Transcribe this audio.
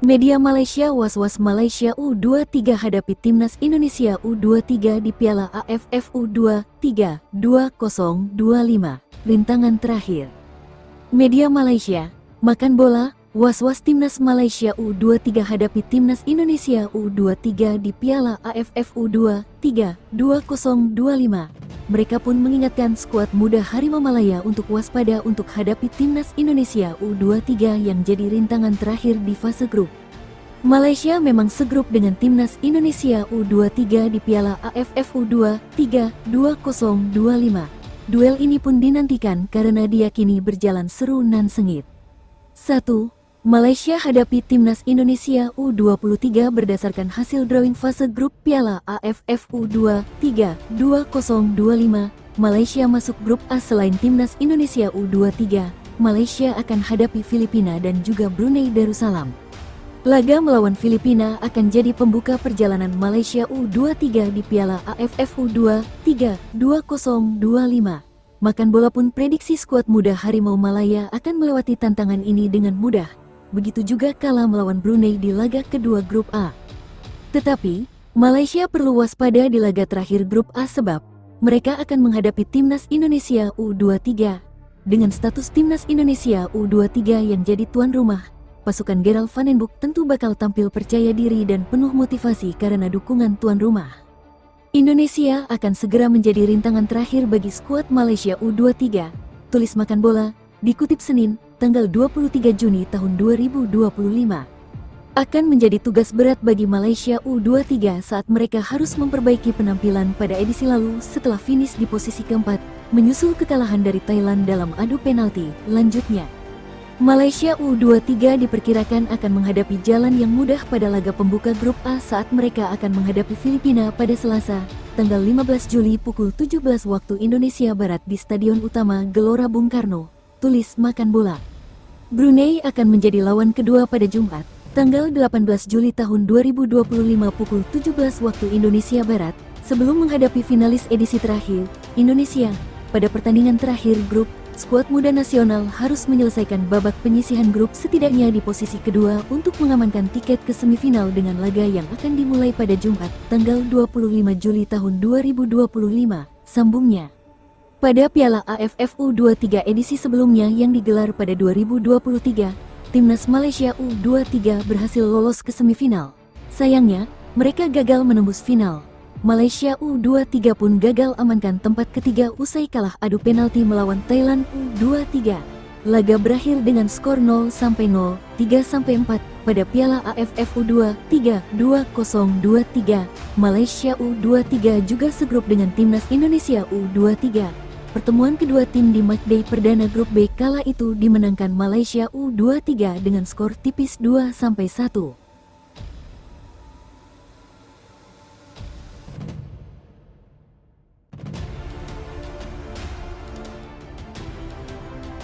Media Malaysia was-was Malaysia U23 hadapi Timnas Indonesia U23 di Piala AFF U23 2025. Rintangan terakhir. Media Malaysia, makan bola, was-was Timnas Malaysia U23 hadapi Timnas Indonesia U23 di Piala AFF U23 2025. Mereka pun mengingatkan skuad muda Harimau Malaya untuk waspada untuk hadapi Timnas Indonesia U23 yang jadi rintangan terakhir di fase grup. Malaysia memang segrup dengan Timnas Indonesia U23 di Piala AFF U23 2025. Duel ini pun dinantikan karena diyakini berjalan seru nan sengit. 1. Malaysia hadapi Timnas Indonesia U23 berdasarkan hasil drawing fase grup Piala AFF U23 2025. Malaysia masuk grup A selain Timnas Indonesia U23. Malaysia akan hadapi Filipina dan juga Brunei Darussalam. Laga melawan Filipina akan jadi pembuka perjalanan Malaysia U23 di Piala AFF U23 2025. Makan bola pun prediksi skuad muda Harimau Malaya akan melewati tantangan ini dengan mudah. Begitu juga kalah melawan Brunei di laga kedua grup A. Tetapi, Malaysia perlu waspada di laga terakhir grup A sebab mereka akan menghadapi Timnas Indonesia U23. Dengan status Timnas Indonesia U23 yang jadi tuan rumah, pasukan Gerald Van den Boeck tentu bakal tampil percaya diri dan penuh motivasi karena dukungan tuan rumah. Indonesia akan segera menjadi rintangan terakhir bagi skuad Malaysia U23. Tulis Makan Bola, dikutip Senin, tanggal 23 Juni tahun 2025. Akan menjadi tugas berat bagi Malaysia U23 saat mereka harus memperbaiki penampilan pada edisi lalu setelah finish di posisi keempat, menyusul kekalahan dari Thailand dalam adu penalti. Lanjutnya, Malaysia U23 diperkirakan akan menghadapi jalan yang mudah pada laga pembuka grup A saat mereka akan menghadapi Filipina pada Selasa, tanggal 15 Juli pukul 17 waktu Indonesia Barat di Stadion Utama Gelora Bung Karno. Tulis Makan Bola. Brunei akan menjadi lawan kedua pada Jumat, tanggal 18 Juli tahun 2025 pukul 17 waktu Indonesia Barat, sebelum menghadapi finalis edisi terakhir, Indonesia. Pada pertandingan terakhir grup, skuad muda nasional harus menyelesaikan babak penyisihan grup setidaknya di posisi kedua untuk mengamankan tiket ke semifinal dengan laga yang akan dimulai pada Jumat, tanggal 25 Juli tahun 2025, sambungnya. Pada Piala AFF U23 edisi sebelumnya yang digelar pada 2023, Timnas Malaysia U23 berhasil lolos ke semifinal. Sayangnya, mereka gagal menembus final. Malaysia U23 pun gagal amankan tempat ketiga usai kalah adu penalti melawan Thailand U23. Laga berakhir dengan skor 0-0, 3-4 pada Piala AFF U23 2023. Malaysia U23 juga segrup dengan Timnas Indonesia U23. Pertemuan kedua tim di matchday perdana grup B kala itu dimenangkan Malaysia U23 dengan skor tipis 2-1.